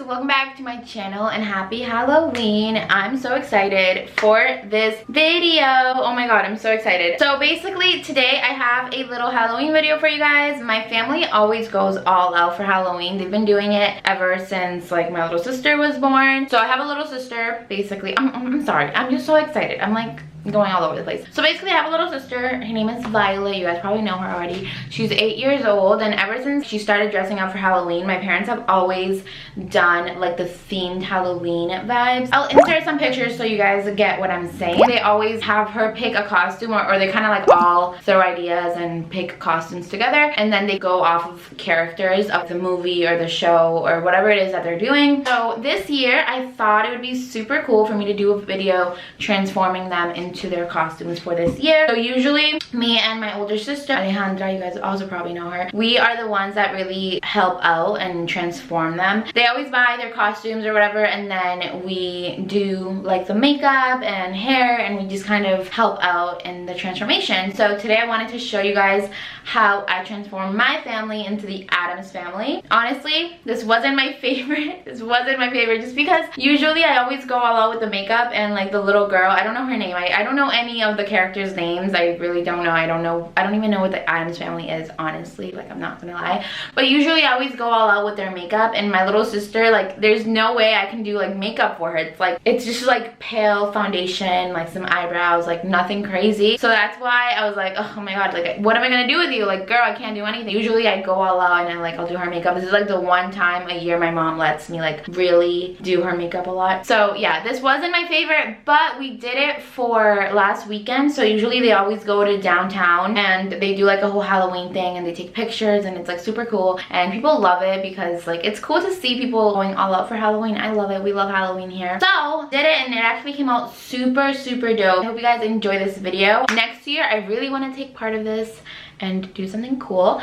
welcome back to my channel and happy Halloween. I'm so excited for this video. Oh my god, I'm so excited. So basically today I have a little Halloween video for you guys. My family always goes all out for Halloween. They've been doing it ever since like my little sister was born. So I have a little sister. Basically, I'm sorry, I'm just so excited. I'm like going all over the place. So basically I have a little sister. Her name is Violet. You guys probably know her already. She's 8 years old, and ever since she started dressing up for Halloween, my parents have always done like the themed Halloween vibes. I'll insert some pictures so you guys get what I'm saying. They always have her pick a costume, or they kind of like all throw ideas and pick costumes together, and then they go off of characters of the movie or the show or whatever it is that they're doing. So this year I thought it would be super cool for me to do a video transforming them into their costumes for this year. So usually me and my older sister Alejandra, you guys also probably know her, we are the ones that really help out and transform them. They always buy their costumes or whatever, and then we do like the makeup and hair, and we just kind of help out in the transformation. So today I wanted to show you guys how I transform my family into the Addams family. Honestly, this wasn't my favorite. This wasn't my favorite just because usually I always go all out with the makeup, and like the little girl, I don't know her name. I don't know any of the characters' names. I really don't know. I don't even know what the Addams family is, honestly. Like, I'm not gonna lie. But usually I always go all out with their makeup, and my little sister, like, there's no way I can do like makeup for her. It's just like pale foundation, like some eyebrows, like nothing crazy. So that's why I was like, oh my god, like what am I gonna do with you? Like, girl, I can't do anything. Usually I go all out and I'll do her makeup. This is like the one time a year my mom lets me like really do her makeup a lot. So yeah, this wasn't my favorite, but we did it for last weekend. So usually they always go to downtown and they do like a whole Halloween thing, and they take pictures, and it's like super cool, and people love it because like it's cool to see people going all out for Halloween. I love it. We love Halloween here. So did it, and it actually came out super dope. I hope you guys enjoy this video. Next year I really want to take part of this and do something cool,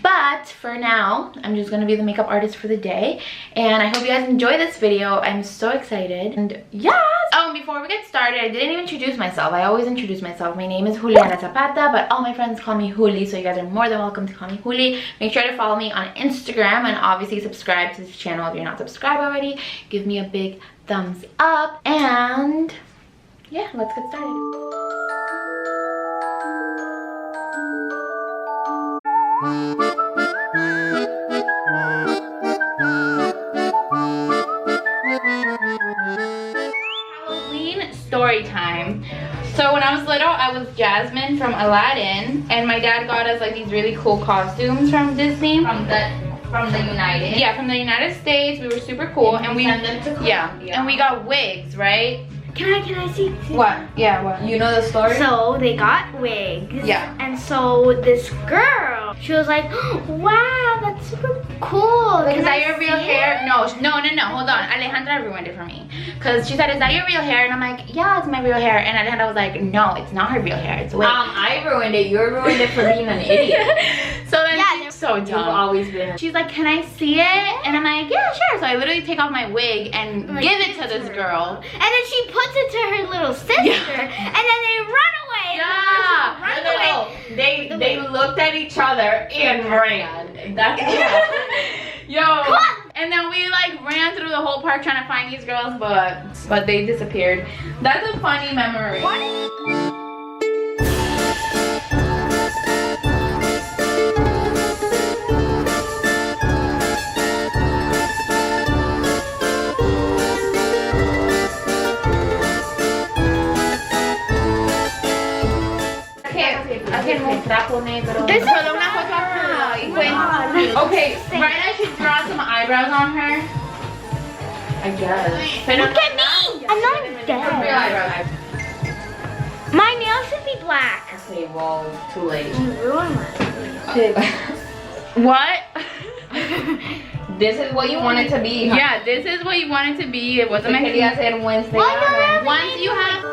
but for now I'm just gonna be the makeup artist for the day, and I hope you guys enjoy this video. I'm so excited. And yes! Oh, and before we get started, I didn't even introduce myself. I always introduce myself. My name is Juli Zapata, but all my friends call me Juli, so you guys are more than welcome to call me Juli. Make sure to follow me on Instagram, and obviously subscribe to this channel if you're not subscribed already. Give me a big thumbs up, and yeah, let's get started. Halloween story time. So when I was little, I was Jasmine from Aladdin, and my dad got us like these really cool costumes from Disney. From the United. Yeah, from the United States. We were super cool, and we and we got wigs, right? Can I see? What? Yeah, what? You know the story? So they got wigs. Yeah. And so this girl, she was like, wow, that's super cool. Like, is that your real hair? No, hold on. Alejandra ruined it for me. Because she said, is that your real hair? And I'm like, yeah, it's my real hair. And Alejandra was like, no, it's not her real hair. It's a wig. I ruined it. You ruined it for being an idiot. So then yeah, so dumb. You've always been. She's like, can I see it? And I'm like, yeah, sure. So I literally take off my wig and like, give it to this girl. And then she puts it to her little sister. Yeah. And then they run away. Yeah. Run away. They looked at each other and ran. That's what happened. Yo. And then we like ran through the whole park trying to find these girls, but they disappeared. That's a funny memory. Okay, right, I should draw some eyebrows on her. I guess. Look at me! I'm not dead. My nails should be black. Okay, well, too late. You ruined mine. What? This is what you want it to be. Huh? Yeah, this is what you want it to be. It wasn't my favorite. Wednesday. Once you have...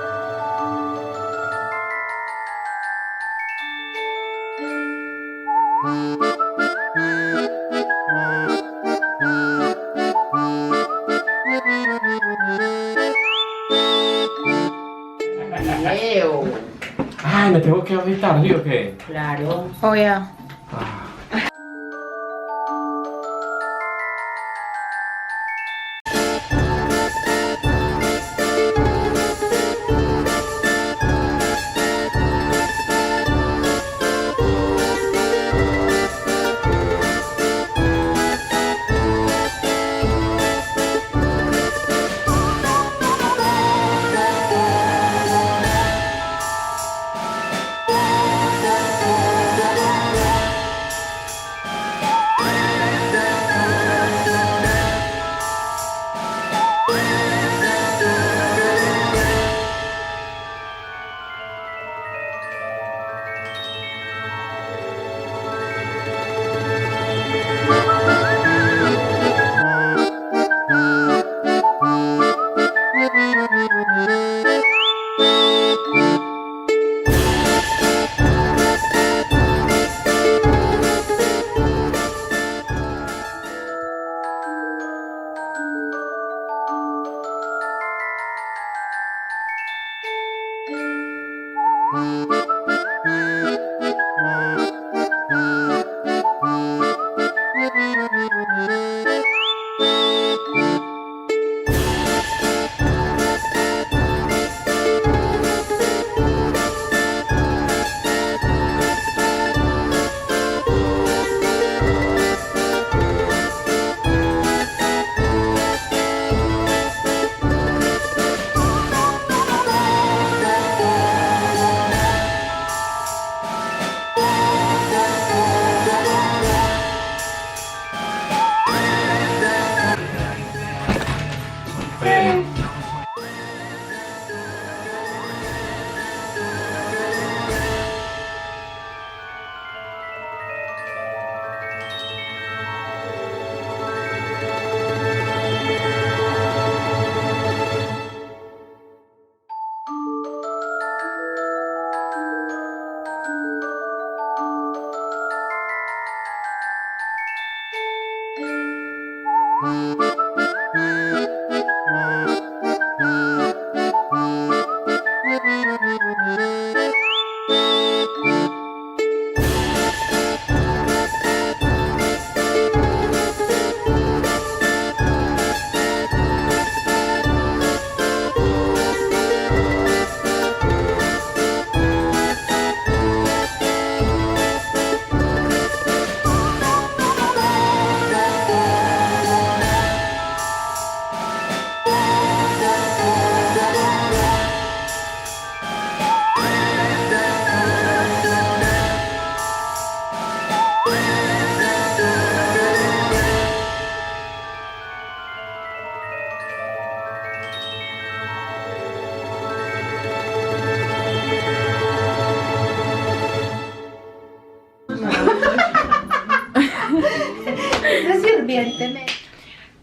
Ew. Ay, me tengo que afeitar, ¿sí o qué? Claro. Oh, yeah.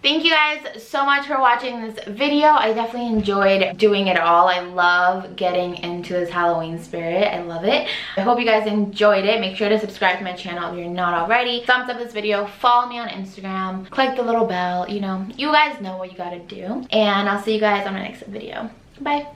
Thank you guys so much for watching this video. I definitely enjoyed doing it all. I love getting into this Halloween spirit. I love it. I hope you guys enjoyed it. Make sure to subscribe to my channel if you're not already. Thumbs up this video. Follow me on Instagram. Click the little bell. You know, you guys know what you gotta do. And I'll see you guys on my next video. Bye.